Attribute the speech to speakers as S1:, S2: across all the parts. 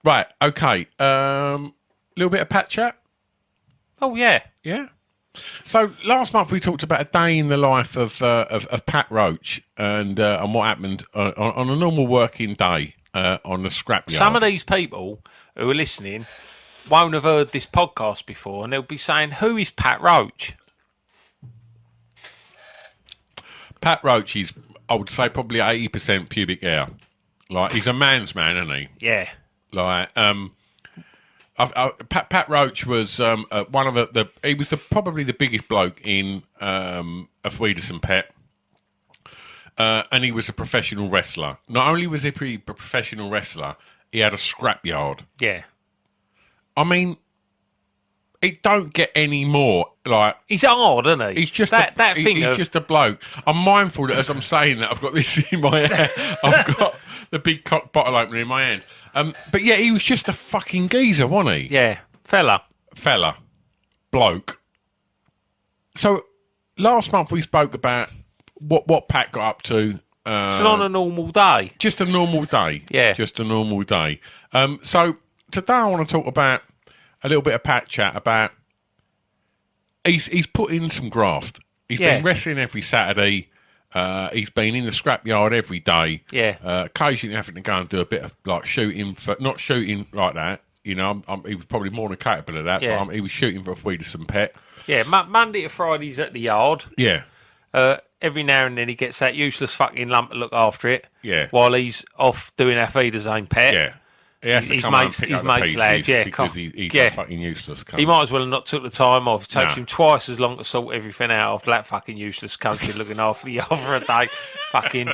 S1: Right, okay. Little bit of Pat chat.
S2: Oh, yeah.
S1: Yeah. So last month we talked about a day in the life of Pat Roach and what happened on a normal working day on the scrapyard.
S2: Some of these people who are listening won't have heard this podcast before, and they'll be saying, "Who is Pat Roach?"
S1: Pat Roach is, I would say, probably 80% pubic hair. Like, he's a man's man, isn't he?
S2: Yeah.
S1: Like, Pat Roach was one of he was probably the biggest bloke in a Wiedeson Pet. And he was a professional wrestler. Not only was he a professional wrestler, he had a scrapyard.
S2: Yeah.
S1: I mean, it don't get any more like.
S2: He's hard, isn't he?
S1: He's just
S2: he's
S1: just a bloke. I'm mindful that as I'm saying that, I've got this in my hand. I've got the big cock bottle opener in my hand. But yeah, he was just a fucking geezer, wasn't he?
S2: Yeah, fella,
S1: bloke. So last month we spoke about what Pat got up to.
S2: It's on a normal day.
S1: Just a normal day.
S2: Yeah.
S1: Just a normal day. So today I want to talk about a little bit of Pat chat about he's put in some graft. He's been wrestling every Saturday. He's been in the scrapyard every day.
S2: Yeah.
S1: Occasionally having to go and do a bit of like shooting for not shooting like that. You know, he was probably more than capable of that.
S2: Yeah.
S1: But he was shooting for a Wiedeson Pet.
S2: Yeah. Monday to Fridays at the yard.
S1: Yeah.
S2: Every now and then he gets that useless fucking lump to look after it.
S1: Yeah.
S2: While he's off doing our feeder's own pet.
S1: Yeah. He has to come and pick up the pieces lad, because he's fucking useless cunt.
S2: He might as well have not took the time off. It takes him twice as long to sort everything out after that fucking useless cunt looking after the yard for a day. Fucking,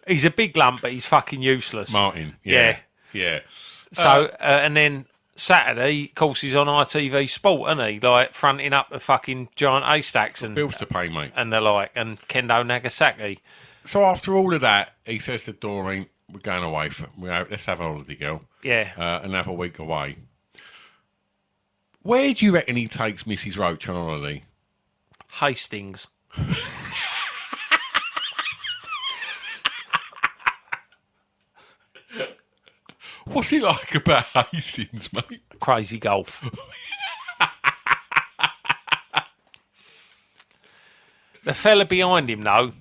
S2: he's a big lump, but he's fucking useless.
S1: Martin. Yeah. Yeah.
S2: So, and then Saturday, of course, he's on ITV Sport, isn't he? Like, fronting up the fucking giant haystacks and
S1: bills to pay, mate.
S2: And the like, and Kendo Nagasaki.
S1: So after all of that, he says to Doreen, we're going away. Let's have a holiday, girl.
S2: Yeah.
S1: And have a week away. Where do you reckon he takes Mrs. Roach on holiday?
S2: Hastings.
S1: What's he like about Hastings, mate?
S2: Crazy golf. The fella behind him, though,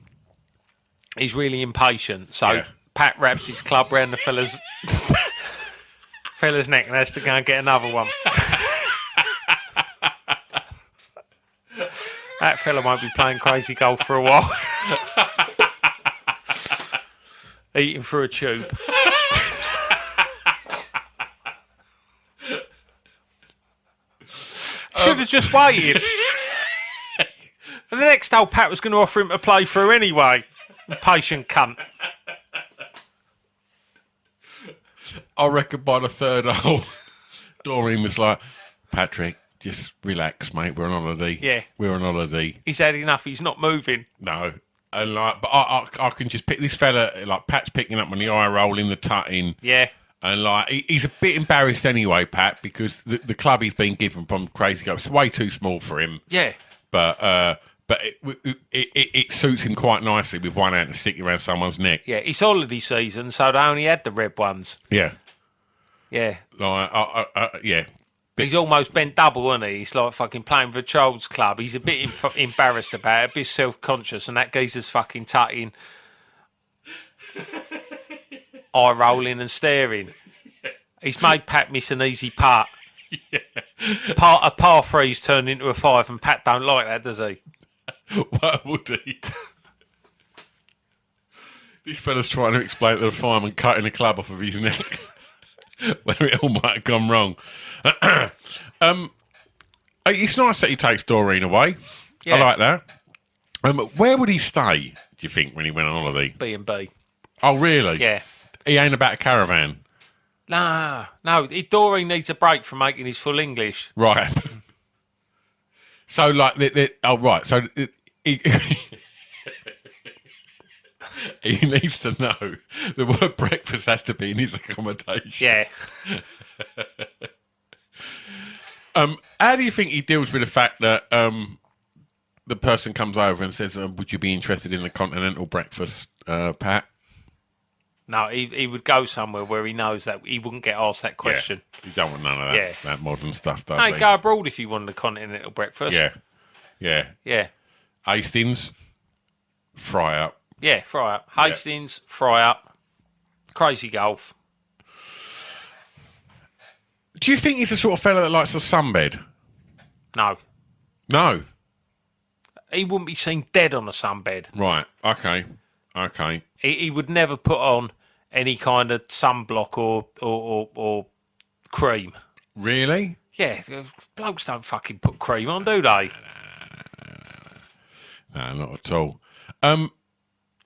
S2: he's really impatient. So Pat wraps his club round the fella's neck and has to go and get another one. That fella won't be playing crazy golf for a while. Eating through a tube. Should have just waited. And the next hole, Pat was going to offer him to play through anyway. Patient cunt.
S1: I reckon by the third hole, Doreen was like, Patrick, just relax, mate. We're on holiday.
S2: Yeah.
S1: We're on holiday.
S2: He's had enough. He's not moving.
S1: No. And like, but I can just pick this fella, like Pat's picking up on the eye roll in the tutting.
S2: Yeah.
S1: And like, he's a bit embarrassed anyway, Pat, because the club he's been given from Crazy Golf is way too small for him.
S2: Yeah.
S1: But it suits him quite nicely with one hand to stick around someone's neck.
S2: Yeah, it's holiday season, so they only had the red ones.
S1: Yeah.
S2: Yeah.
S1: Like, yeah.
S2: He's almost bent double, isn't he? He's like fucking playing for a child's club. He's a bit embarrassed about it, a bit self-conscious, and that geezer's fucking tutting, eye-rolling and staring. He's made Pat miss an easy putt.
S1: Yeah.
S2: A par three's turned into a 5, and Pat don't like that, does he?
S1: Why would he? This fella's trying to explain to the fireman cutting the club off of his neck where it all might have gone wrong. It's nice that he takes Doreen away. Yeah. I like that. Where would he stay, do you think, when he went on holiday?
S2: B&B.
S1: Oh, really?
S2: Yeah.
S1: He ain't about a caravan?
S2: No. Doreen needs a break from making his full English.
S1: Right. So, like, right. So, he needs to know the word breakfast has to be in his accommodation.
S2: Yeah.
S1: How do you think he deals with the fact that the person comes over and says, would you be interested in a continental breakfast, Pat?
S2: No, he would go somewhere where he knows that he wouldn't get asked that question.
S1: Yeah. You don't want none of that, that modern stuff, does
S2: No, go abroad if you wanted a continental breakfast.
S1: Yeah. Hastings, fry up.
S2: Yeah, fry up. Hastings, fry up. Crazy Golf.
S1: Do you think he's the sort of fella that likes the sunbed?
S2: No.
S1: No.
S2: He wouldn't be seen dead on a sunbed.
S1: Right. Okay.
S2: He would never put on any kind of sunblock or cream.
S1: Really?
S2: Yeah, blokes don't fucking put cream on, do they?
S1: No, not at all.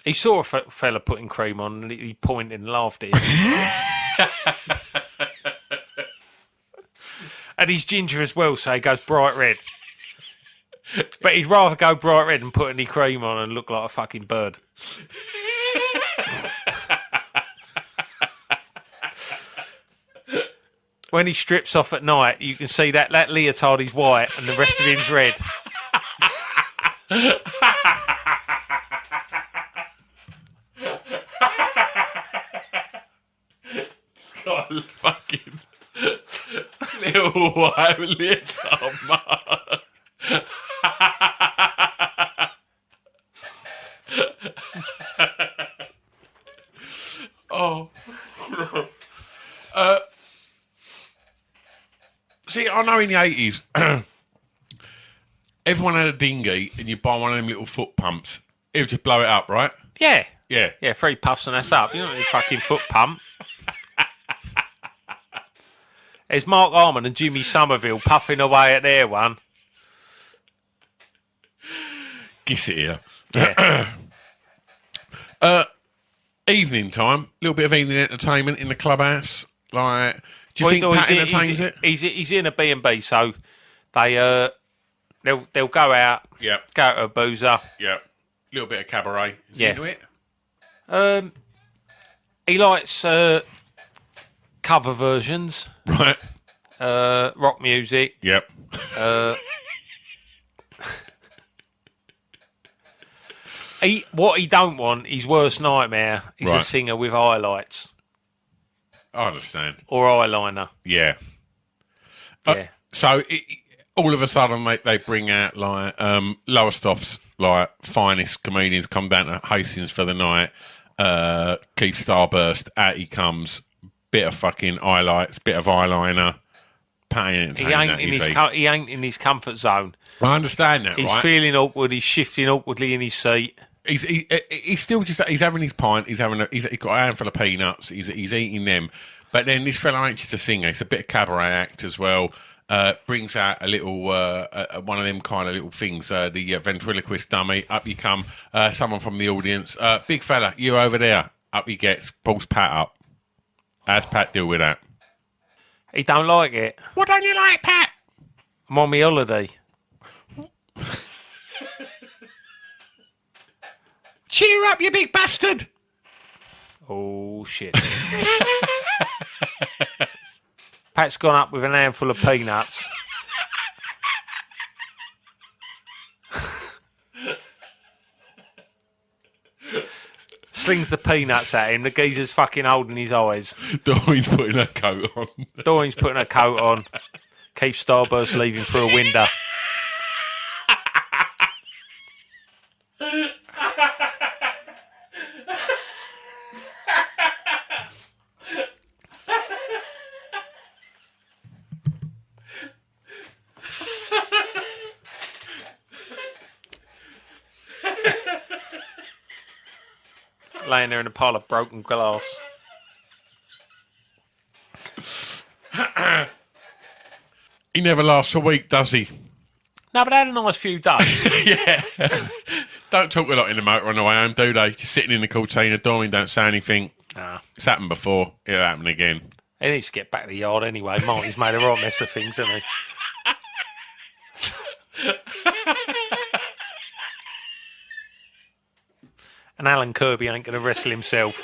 S2: He saw a fella putting cream on and he pointed and laughed at him. And he's ginger as well, so he goes bright red. But he'd rather go bright red and put any cream on and look like a fucking bird. When he strips off at night, you can see that leotard is white and the rest of him's red.
S1: Got a fucking little white leotard mark. Oh. See, I know in the 80s, everyone had a dinghy and you buy one of them little foot pumps. It would just blow it up, right?
S2: Yeah.
S1: Yeah.
S2: Yeah, 3 puffs and that's up. You don't need a fucking foot pump. There's Mark Harmon and Jimmy Somerville puffing away at their one.
S1: Kiss it here.
S2: Yeah.
S1: Evening time, a little bit of evening entertainment in the clubhouse. Like, do you think Pat entertains it?
S2: He's in a B&B, so they'll go out.
S1: Yeah.
S2: Go to a boozer.
S1: Yeah. A little bit of cabaret. Is he into it?
S2: He likes cover versions.
S1: Right.
S2: Rock music.
S1: Yep.
S2: What he don't want, his worst nightmare, is a singer with highlights.
S1: I understand.
S2: Or eyeliner.
S1: Yeah.
S2: Yeah.
S1: So all of a sudden they bring out like Lowestoft's like finest comedians come down to Hastings for the night. Keith Starburst, out he comes. Bit of fucking highlights, bit of eyeliner. He
S2: ain't in his comfort zone.
S1: I understand that.
S2: He's feeling awkward. He's shifting awkwardly in his seat.
S1: He's still just he's having his pint. He's got a handful of peanuts. He's eating them. But then this fellow ain't just a singer. It's a bit of cabaret act as well. Brings out a little one of them kind of little things. The ventriloquist dummy. Up you come. Someone from the audience. Big fella, you over there. Up he gets. Pulls Pat up. How's Pat deal with that?
S2: He don't like it.
S1: What don't you like, Pat?
S2: I'm on my holiday.
S1: Cheer up, you big bastard!
S2: Oh, shit. Pat's gone up with an handful of peanuts. Slings the peanuts at him. The geezer's fucking holding his eyes.
S1: Doreen's putting her coat on.
S2: Doreen's putting her coat on. Keith Starburst leaving through a window. Laying there in a pile of broken glass.
S1: He never lasts a week, does he?
S2: No, but I had a nice few days.
S1: Yeah. Don't talk a lot in the motor on the way home, do they? Just sitting in the Cortina, Doreen don't say anything.
S2: Nah.
S1: It's happened before. It'll happen again.
S2: He needs to get back to the yard anyway. Marty's made a right mess of things, hasn't he? And Alan Kirby ain't going to wrestle himself.